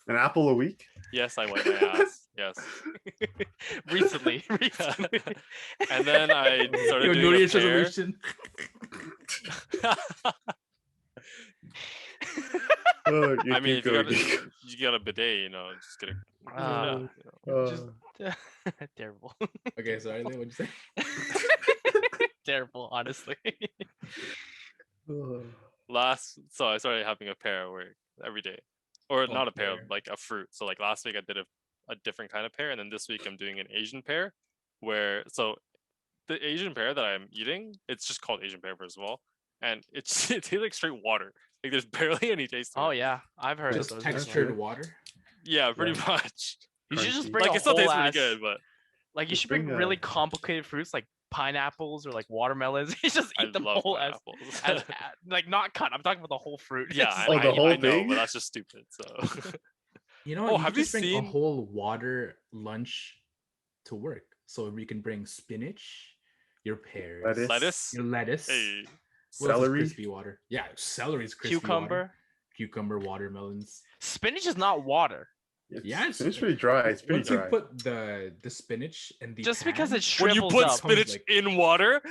An apple a week? Yes, I wipe my ass. Yes. recently. And then I started Your New doing a Year's pear. resolution. Oh, you I mean, keep if going, keep you got a bidet, you know, just get a Uh, you know. going. Just terrible. Okay, sorry, Leo, what'd you say? Terrible, honestly. So I started having a pear at work every day, or Oh, not a pear, pear. like a fruit. So like last week I did a different kind of pear, and then this week I'm doing an Asian pear, where so the Asian pear that I'm eating, it's just called Asian pear first of all, and it tastes like straight water. Like there's barely any taste. To Oh it. yeah, I've heard Just of those. as well. textured water. Yeah, pretty Yeah. much. You should just Crunchy. bring Like a it still whole tastes ass. pretty good, but Like you Just should bring bring, really complicated fruits like pineapples or like watermelons. You just I eat them love whole as, pineapples. like not cut. I'm talking about the whole fruit. Yeah, It's Oh, like, the whole I know, thing? but that's just stupid. So, You know what? Oh, You have could you just bring a seen- whole water lunch to work. So we can bring spinach, your pears, Lettuce. lettuce. your lettuce. Hey, What else is Celery. crispy water? Yeah, celery's crispy water. cucumber. Cucumber, watermelons. Spinach is not water. Yes, It's pretty dry. It's pretty Once you dry. put the spinach in the Just because pan, it when you shrivels put up. spinach Like- in water,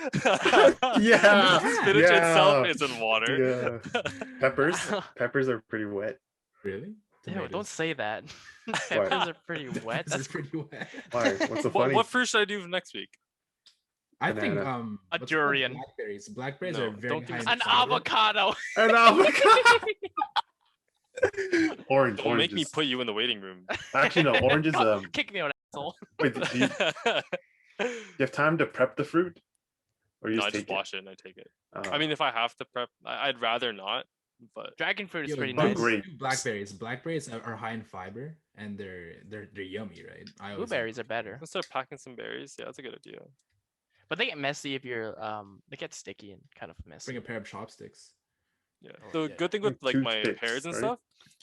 Yeah, spinach itself yeah, is in water. Peppers. Peppers are pretty wet. really? Ew, don't Tomatoes. say that. Peppers are pretty wet. They're That's pretty wet. Why? What's so funny? What fruit should I do next week? I think Banana. A what's it called? durian. Blackberries. Blackberries No, are very don't do high in an fiber. avocado. An avocado. Orange. Don't Orange make me is- put you in the waiting room. Actually, no. Orange is Kick me out, asshole. Wait, do you have time to prep the fruit, or you No, just I take just wash it and I take it. it? I mean, if I have to prep, I'd rather not. But Dragon fruit is Yeah, pretty but nice. great. Blackberries. Blackberries are high in fiber and they're yummy, right? I always like Blueberries are better, let's start packing some berries. Yeah, that's a good idea. but they get messy if you're they get sticky and kind of messy. Bring a pair of chopsticks. Yeah. Oh, The yeah. good thing with like my Toothpicks, pears and right? stuff,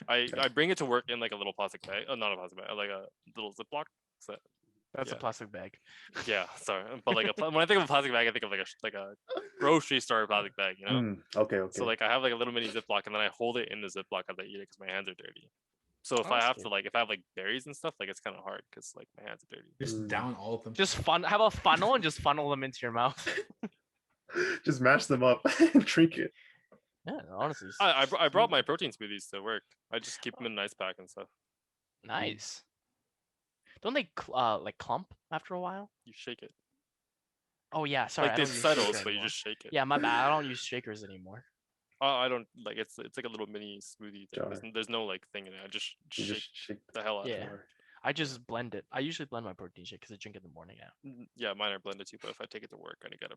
I Okay. bring it to work in like a little plastic bag. Not a plastic bag, like a little Ziploc. So, That's a yeah. plastic bag. yeah, sorry, but like when I think of a plastic bag, I think of like a grocery store plastic bag, you know. Okay. So like I have like a little mini Ziploc, and then I hold it in the Ziploc as I eat it because my hands are dirty. So if Oh, I that's have cute. to like if I have like berries and stuff, like it's kind of hard because like my hands are dirty. Just Mm. down all of them. Just have a funnel and just funnel them into your mouth. Just mash them up and drink it. Yeah, honestly, I brought my protein smoothies to work. I just keep them in an ice pack and stuff. nice. Don't they like clump after a while? You shake it. Oh yeah, sorry. Like I they don't use settles, shaker but you anymore. just shake it. Yeah, my bad. I don't use shakers anymore. I don't like it's like a little mini smoothie thing. Jar. There's no like thing in it. I just You shake just shake the hell out Yeah. of it. jar. I just blend it. I usually blend my protein shake because I drink it in the morning now. Yeah, mine are blended too, but if I take it to work, I gotta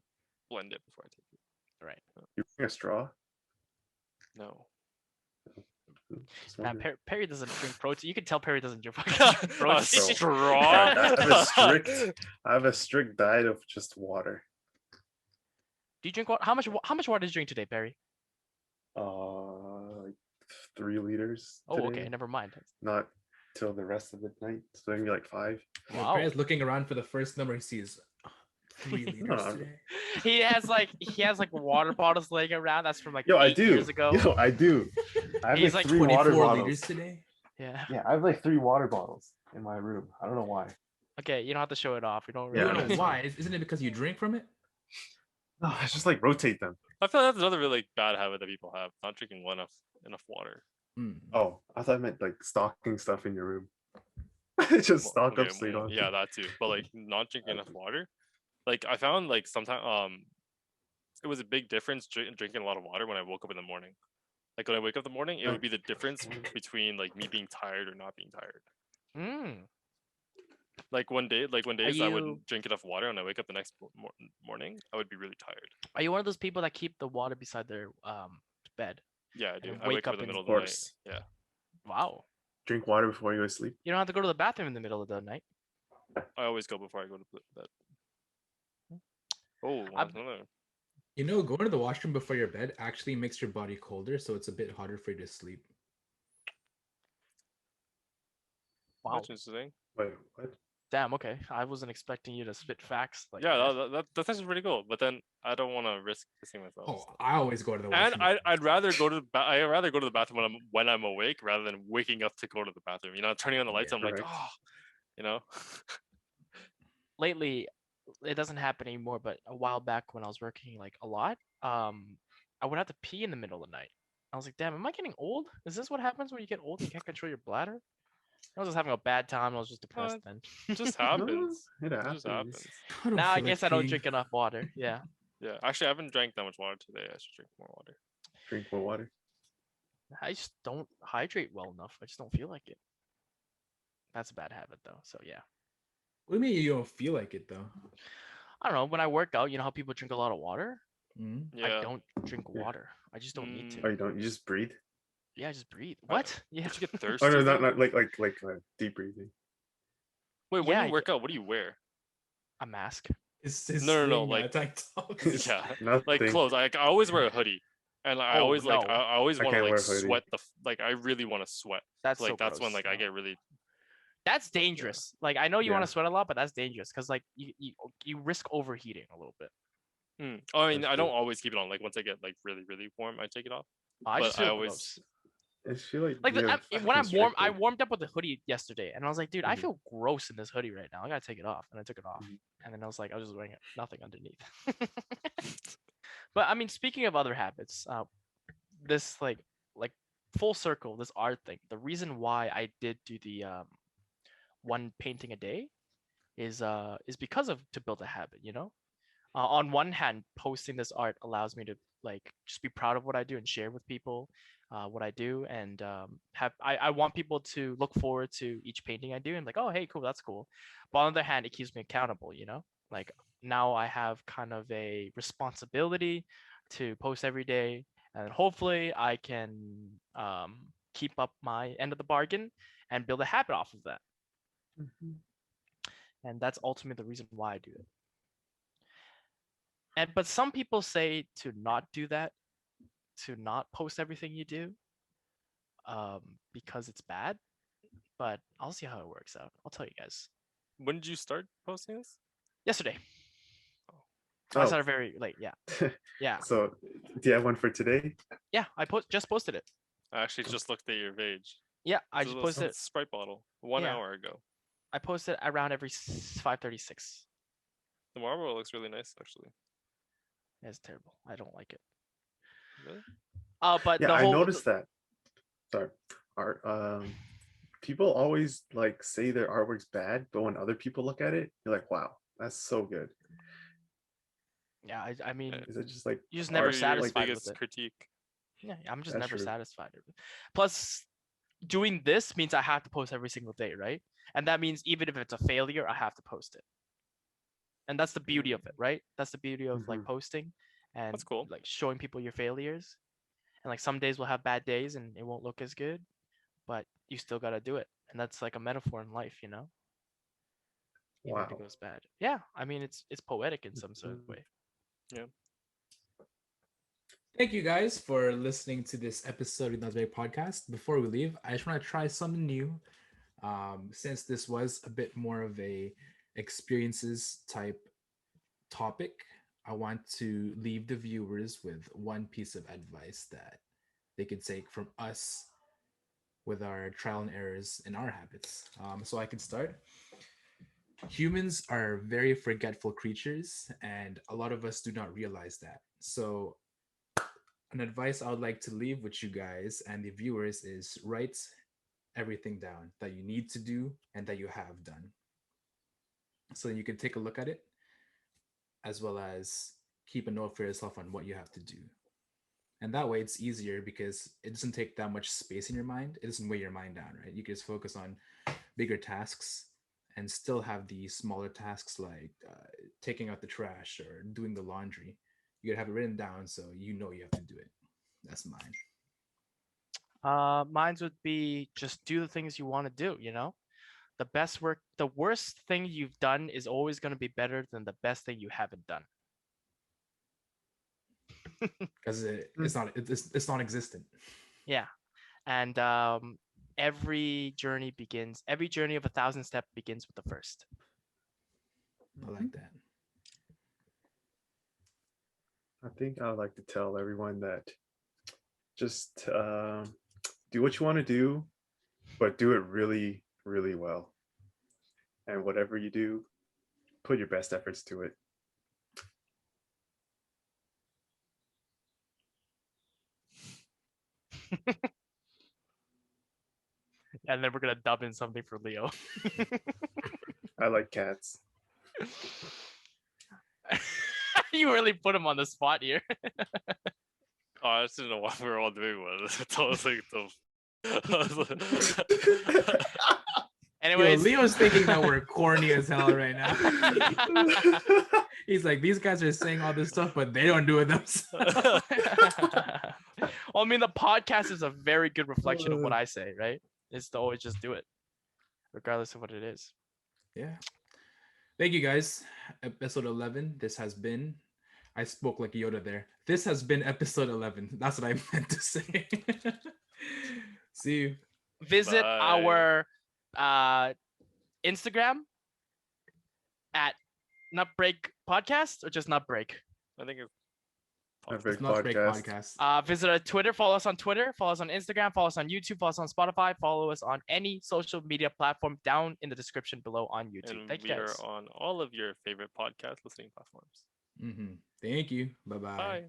blend it before I take it. Right. You bring a straw. No. Just Nah, wondering. Perry doesn't drink protein. You can tell Perry doesn't drink fucking A protein. straw. I have a strict diet of just water. Do you drink water? How much water did you drink today, Perry? Like 3 liters. Oh, okay. today. Never mind. Not till the rest of the night. So maybe like 5. Wow. Wow. looking around for the first number he sees. 3 liters No, today. He has like water bottles laying around. That's from like Yo, I 8 do. years ago. Yo, I do. I have He's like like 3 water 24 bottles. liters today. Yeah. Yeah, I have like 3 water bottles in my room. I don't know why. Okay, you don't have to show it off. You don't Yeah, I really. don't know why. Isn't it because you drink from it? No, I just like rotate them. I feel that's another really bad habit that people have, not drinking enough water. Hmm. Oh, I thought I meant like stocking stuff in your room. Just Well, stock okay, up so you don't. yeah, that too. But like not drinking enough water. Like I found like sometimes it was a big difference drinking a lot of water when I woke up in the morning. Like when I wake up in the morning, it would be the difference between like me being tired or not being tired. Mm. Like one days I you- would drink enough water and I wake up the next morning, I would be really tired. Are you one of those people that keep the water beside their bed? Yeah, I do. And I wake wake up up in the in- middle Of of the night. course. Yeah. Wow. Drink water before you go to sleep. You don't have to go to the bathroom in the middle of the night. I always go before I go to bed. Oh, I'm- another. You know, going to the washroom before your bed actually makes your body colder, so it's a bit harder for you to sleep. Wow. That's interesting. Wait, what? Damn. Okay. I wasn't expecting you to spit facts like Yeah, that. that's actually pretty cool. But then I don't want to risk pissing myself. Oh, I always go to the And washroom. I'd rather go to the I'd rather go to the bathroom when I'm awake rather than waking up to go to the bathroom. You know, turning on the lights, Yeah, I'm like, correct. oh, you know. Lately, it doesn't happen anymore. But a while back when I was working like a lot, I would have to pee in the middle of the night. I was like, damn, am I getting old? Is this what happens when you get old and you can't control your bladder? I was just having a bad time. I was just depressed then. It just happens. It It just happens. happens. Now I feel like guess I don't peeing. drink enough water. Yeah. Yeah, actually, I haven't drank that much water today. I should drink more water. Drink more water. I just don't hydrate well enough. I just don't feel like it. That's a bad habit though. So yeah. What do you mean you don't feel like it though? I don't know. When I work out, you know how people drink a lot of water? Mm? Yeah. I don't drink Yeah. water. I just don't need Oh, to. you don't? You just breathe? Yeah, I just breathe. What? Yeah. Did you get thirsty? Oh no, though? not like deep breathing. Wait, when Yeah, you work out, what do you wear? A mask. His No, sling, like tank top. yeah, Nothing. like clothes. I always wear a hoodie, and I Oh, always like no. I always I want to can't like wear a hoodie. sweat like I really want to sweat. That's So, like so that's when gross. like I get really That's dangerous. Like I know you want Yeah. to sweat a lot, but that's dangerous because like you risk overheating a little bit. I mean, That's I don't true. always keep it on. Like once I get like really really warm, I take it off. I just But I feel always gross. I feel like Like you have when I'm warm, I constricted. warmed up with a hoodie yesterday, and I was like, dude, I Mhm. feel gross in this hoodie right now. I gotta take it off, and I took it off, Mhm. and then I was like, I was just wearing nothing underneath. But I mean, speaking of other habits, this like full circle, this art thing. The reason why I did do the one painting a day is because of to build a habit. You know, on one hand, posting this art allows me to like just be proud of what I do and share with people what I do, and I want people to look forward to each painting I do and like, oh hey, cool, that's cool. But on the other hand, it keeps me accountable. You know, like now I have kind of a responsibility to post every day, and hopefully I can keep up my end of the bargain and build a habit off of that. Mhm. And that's ultimately the reason why I do it. And but some people say to not do that, to not post everything you do, because it's bad. But I'll see how it works out. I'll tell you guys. when did you start posting this? Yesterday, I Oh, started very late. Yeah, yeah, so do you have one for today? yeah. I just posted it. I actually just looked at your page. Yeah, I This just is posted it. a Sprite bottle 1 hour ago. I posted around every 5:36. The marble looks really nice actually. It's terrible. I don't like it. Really? But Yeah, the I whole noticed that. Sorry. Art. People always like say their artwork's bad, but when other people look at it, you're like, wow, that's so good. yeah. I mean, Yeah. Is it just like you're just What never are your satisfied with biggest it. critique? Yeah, I'm just That's never true. satisfied. Plus, doing this means I have to post every single day, right? And that means even if it's a failure, I have to post it. And that's the beauty of it, right? That's the beauty of like Mhm. posting and That's cool. like showing people your failures. And like some days will have bad days and it won't look as good, but you still gotta do it. And that's like a metaphor in life, you know? Even if it Wow. goes bad. Yeah, I mean it's poetic in some sort of Mhm. way. Yeah. Thank you guys for listening to this episode of the Nutmeg Podcast. Before we leave, I just want to try something new. Since this was a bit more of a experiences type topic, I want to leave the viewers with one piece of advice that they could take from us with our trial and errors in our habits. So I can start. Humans are very forgetful creatures, and a lot of us do not realize that. So an advice I would like to leave with you guys and the viewers is write everything down that you need to do and that you have done. So you can take a look at it as well as keep a note for yourself on what you have to do. And that way it's easier because it doesn't take that much space in your mind. It doesn't weigh your mind down, right? You can just focus on bigger tasks and still have the smaller tasks like taking out the trash or doing the laundry. You gotta have it written down so you know you have to do it. That's mine. Mines would be just do the things you want to do, you know? The worst thing you've done is always going to be better than the best thing you haven't done. Because it's non-existent. Yeah. And every journey of 1,000 steps begins with the first. I like that. I think I would like to tell everyone that just do what you want to do, but do it really, really well. And whatever you do, put your best efforts to it. And then we're going to dub in something for Leo. I like cats. You really put him on the spot here. Oh, I just didn't know why we were all doing one. I was like, Yo, Anyways, Leo's thinking that we're corny as hell right now. He's like, these guys are saying all this stuff, but they don't do it themselves. well, I mean, the podcast is a very good reflection of what I say, right? Is to always just do it, regardless of what it is. Yeah. Thank you guys. Episode 11. This has been. I spoke like Yoda there. This has been episode 11. That's what I meant to say. See you. Visit Bye. our Instagram at Nutbreak Podcast or just Nutbreak. I think it's A podcast. big It's not break podcast. podcast. Visit our Twitter. Follow us on Twitter. Follow us on Instagram. Follow us on YouTube. Follow us on Spotify. Follow us on any social media platform down in the description below on YouTube. And Thank we you guys. are on all of your favorite podcast listening platforms. Thank you. Bye-bye. Bye.